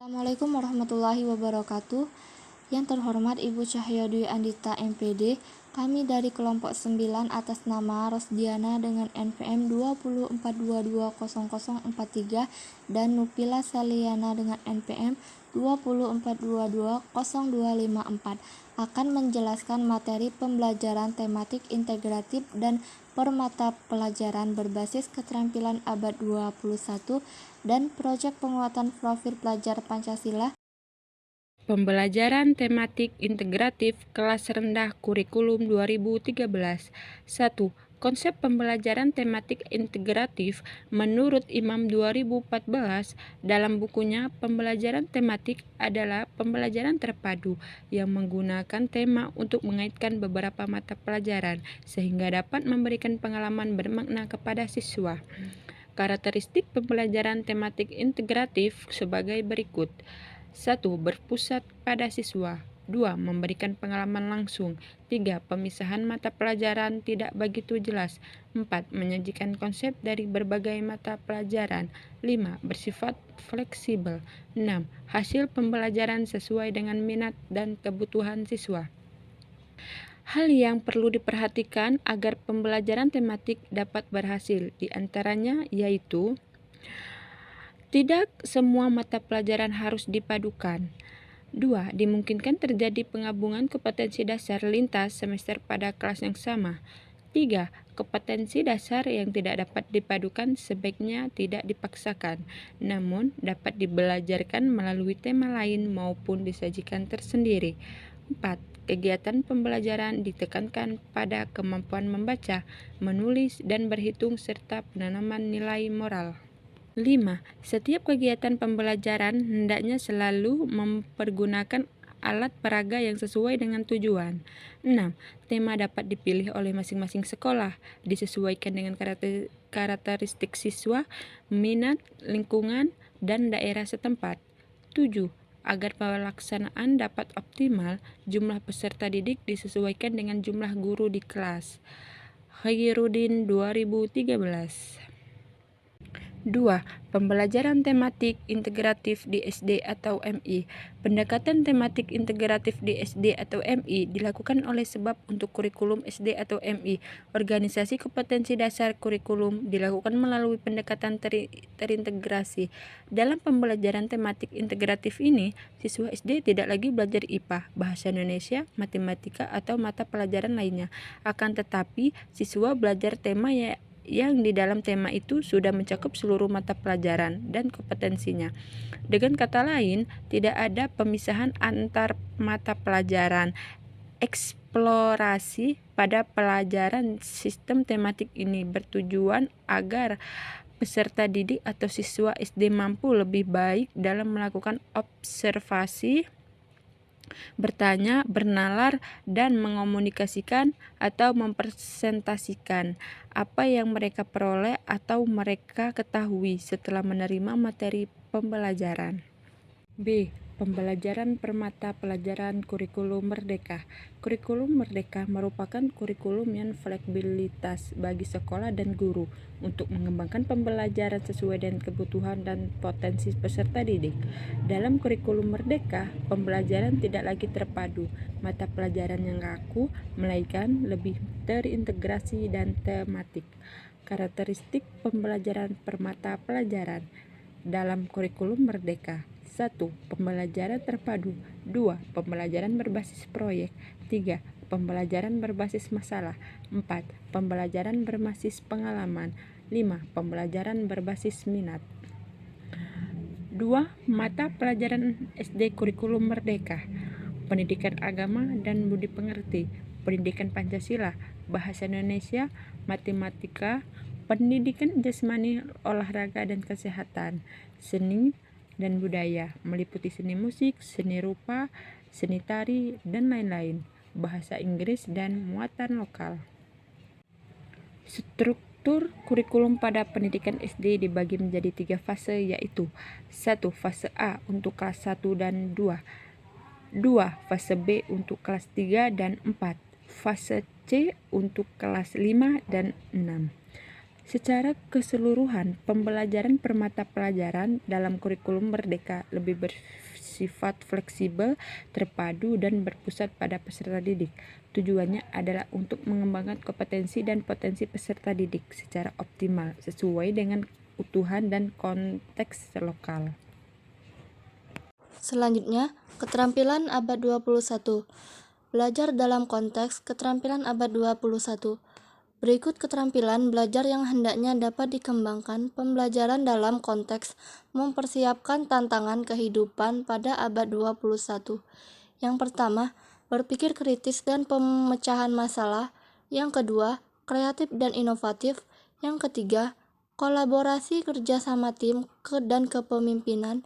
Assalamualaikum warahmatullahi wabarakatuh. Yang terhormat Ibu Cahyo Dwi Andita MPD, kami dari kelompok 9 atas nama Rosdiana dengan NPM 204220043 dan Nupila Saliana dengan NPM 204220254 akan menjelaskan materi pembelajaran tematik integratif dan permata pelajaran berbasis keterampilan abad 21 dan proyek penguatan profil pelajar Pancasila. Pembelajaran tematik integratif kelas rendah kurikulum 2013. 1. Konsep pembelajaran tematik integratif menurut Imam 2014 dalam bukunya pembelajaran tematik adalah pembelajaran terpadu yang menggunakan tema untuk mengaitkan beberapa mata pelajaran sehingga dapat memberikan pengalaman bermakna kepada siswa. Karakteristik pembelajaran tematik integratif sebagai berikut. 1. Berpusat pada siswa. 2. Memberikan pengalaman langsung. 3. Pemisahan mata pelajaran tidak begitu jelas. 4. Menyajikan konsep dari berbagai mata pelajaran. 5. Bersifat fleksibel. 6. Hasil pembelajaran sesuai dengan minat dan kebutuhan siswa. Hal yang perlu diperhatikan agar pembelajaran tematik dapat berhasil, diantaranya yaitu tidak semua mata pelajaran harus dipadukan. 2. Dimungkinkan terjadi penggabungan kompetensi dasar lintas semester pada kelas yang sama. 3. Kompetensi dasar yang tidak dapat dipadukan sebaiknya tidak dipaksakan, namun dapat dibelajarkan melalui tema lain maupun disajikan tersendiri. 4. Kegiatan pembelajaran ditekankan pada kemampuan membaca, menulis, dan berhitung serta penanaman nilai moral. 5. Setiap kegiatan pembelajaran hendaknya selalu mempergunakan alat peraga yang sesuai dengan tujuan. 6. Tema dapat dipilih oleh masing-masing sekolah, disesuaikan dengan karakteristik siswa, minat, lingkungan, dan daerah setempat. 7. Agar pelaksanaan dapat optimal, jumlah peserta didik disesuaikan dengan jumlah guru di kelas. Khairuddin 2013. 2. Pembelajaran tematik integratif di SD atau MI. Pendekatan tematik integratif di SD atau MI dilakukan oleh sebab untuk kurikulum SD atau MI. Organisasi kompetensi dasar kurikulum dilakukan melalui pendekatan terintegrasi. Dalam pembelajaran tematik integratif ini, siswa SD tidak lagi belajar IPA, bahasa Indonesia, matematika, atau mata pelajaran lainnya. Akan tetapi, siswa belajar tema yang di dalam tema itu sudah mencakup seluruh mata pelajaran dan kompetensinya. Dengan kata lain, tidak ada pemisahan antar mata pelajaran. Eksplorasi pada pelajaran sistem tematik ini bertujuan agar peserta didik atau siswa SD mampu lebih baik dalam melakukan observasi, bertanya, bernalar, dan mengomunikasikan atau mempresentasikan apa yang mereka peroleh atau mereka ketahui setelah menerima materi pembelajaran. B. Pembelajaran permata pelajaran kurikulum merdeka. Kurikulum merdeka merupakan kurikulum yang fleksibilitas bagi sekolah dan guru untuk mengembangkan pembelajaran sesuai dengan kebutuhan dan potensi peserta didik. Dalam kurikulum merdeka, pembelajaran tidak lagi terpadu mata pelajaran yang kaku, melainkan lebih terintegrasi dan tematik. Karakteristik pembelajaran permata pelajaran dalam kurikulum merdeka. 1. Pembelajaran terpadu. 2. Pembelajaran berbasis proyek. 3. Pembelajaran berbasis masalah. 4. Pembelajaran berbasis pengalaman. 5. Pembelajaran berbasis minat. 2. Mata pelajaran SD kurikulum merdeka. Pendidikan agama dan budi pengerti, pendidikan Pancasila, bahasa Indonesia, matematika, pendidikan jasmani, olahraga dan kesehatan, seni dan budaya, meliputi seni musik, seni rupa, seni tari, dan lain-lain, bahasa Inggris dan muatan lokal. Struktur kurikulum pada pendidikan SD dibagi menjadi 3 fase, yaitu 1. Fase A untuk kelas 1 dan 2. 2. Fase B untuk kelas 3 dan 4. Fase C untuk kelas 5 dan 6. Secara keseluruhan, pembelajaran per mata pelajaran dalam kurikulum Merdeka lebih bersifat fleksibel, terpadu, dan berpusat pada peserta didik. Tujuannya adalah untuk mengembangkan kompetensi dan potensi peserta didik secara optimal, sesuai dengan kebutuhan dan konteks lokal. Selanjutnya, keterampilan abad 21. Belajar dalam konteks keterampilan abad 21. Berikut keterampilan belajar yang hendaknya dapat dikembangkan pembelajaran dalam konteks mempersiapkan tantangan kehidupan pada abad 21. Yang pertama, berpikir kritis dan pemecahan masalah. Yang kedua, kreatif dan inovatif. Yang ketiga, kolaborasi kerjasama tim dan kepemimpinan.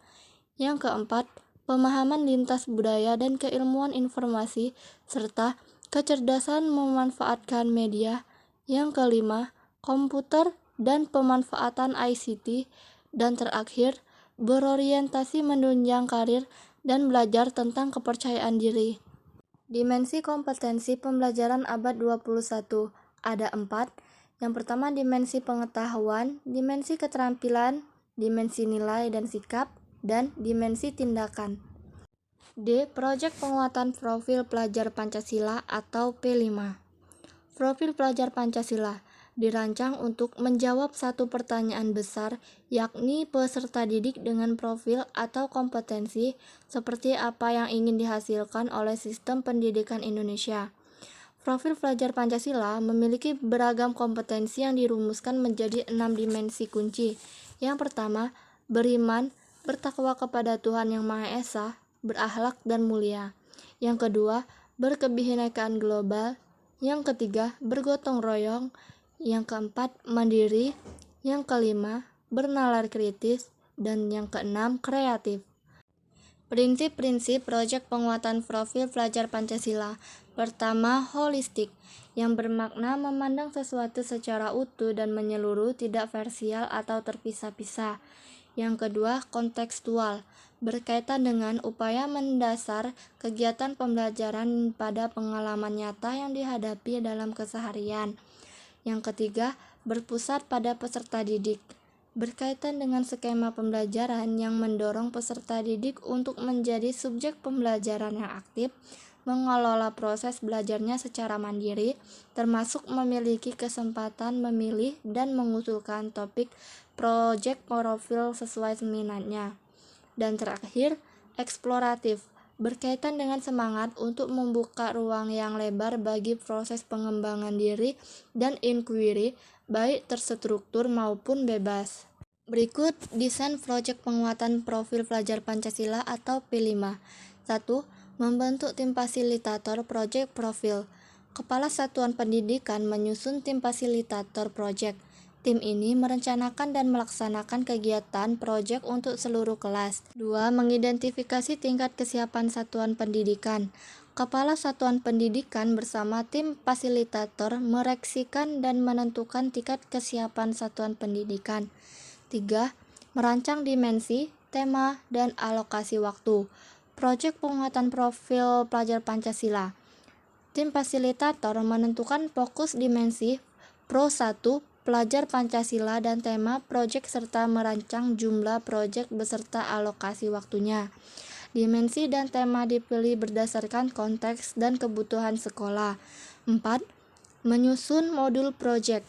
Yang keempat, pemahaman lintas budaya dan keilmuan informasi, serta kecerdasan memanfaatkan media. Yang kelima, komputer dan pemanfaatan ICT. Dan terakhir, berorientasi menunjang karir dan belajar tentang kepercayaan diri. Dimensi kompetensi pembelajaran abad 21 ada 4. Yang pertama, dimensi pengetahuan, dimensi keterampilan, dimensi nilai dan sikap, dan dimensi tindakan. D. Proyek penguatan profil pelajar Pancasila atau P5. Profil pelajar Pancasila dirancang untuk menjawab satu pertanyaan besar, yakni peserta didik dengan profil atau kompetensi seperti apa yang ingin dihasilkan oleh sistem pendidikan Indonesia. Profil pelajar Pancasila memiliki beragam kompetensi yang dirumuskan menjadi 6 dimensi kunci. Yang pertama, beriman, bertakwa kepada Tuhan Yang Maha Esa, berakhlak dan mulia. Yang kedua, berkebinekaan global. Yang ketiga, bergotong royong. Yang keempat, mandiri. Yang kelima, bernalar kritis. Dan yang keenam, kreatif. Prinsip-prinsip proyek penguatan profil pelajar Pancasila. Pertama, holistik, yang bermakna memandang sesuatu secara utuh dan menyeluruh, tidak parsial atau terpisah-pisah. Yang kedua, kontekstual, berkaitan dengan upaya mendasar kegiatan pembelajaran pada pengalaman nyata yang dihadapi dalam keseharian. Yang ketiga, berpusat pada peserta didik, berkaitan dengan skema pembelajaran yang mendorong peserta didik untuk menjadi subjek pembelajaran yang aktif, mengelola proses belajarnya secara mandiri, termasuk memiliki kesempatan memilih dan mengusulkan topik proyek profil sesuai minatnya. Dan terakhir, eksploratif, berkaitan dengan semangat untuk membuka ruang yang lebar bagi proses pengembangan diri dan inquiry, baik terstruktur maupun bebas. Berikut desain proyek penguatan profil pelajar Pancasila atau P5. 1. Membentuk tim fasilitator proyek profil. Kepala Satuan Pendidikan menyusun tim fasilitator proyek. Tim ini merencanakan dan melaksanakan kegiatan proyek untuk seluruh kelas. 2. Mengidentifikasi tingkat kesiapan satuan pendidikan. Kepala Satuan Pendidikan bersama tim fasilitator mereksikan dan menentukan tingkat kesiapan satuan pendidikan. 3. Merancang dimensi, tema, dan alokasi waktu. Proyek penguatan profil pelajar Pancasila. Tim fasilitator menentukan fokus dimensi, Pro 1, pelajar Pancasila dan tema proyek serta merancang jumlah proyek beserta alokasi waktunya. Dimensi dan tema dipilih berdasarkan konteks dan kebutuhan sekolah. 4. Menyusun modul proyek.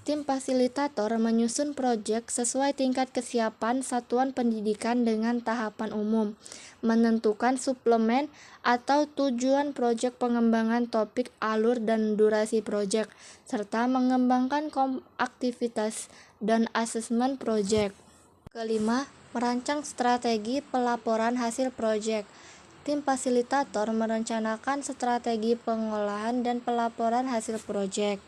Tim fasilitator menyusun proyek sesuai tingkat kesiapan satuan pendidikan dengan tahapan umum, menentukan suplemen atau tujuan proyek, pengembangan topik, alur, dan durasi proyek, serta mengembangkan aktivitas dan asesmen proyek. Kelima, merancang strategi pelaporan hasil proyek. Tim fasilitator merencanakan strategi pengolahan dan pelaporan hasil proyek.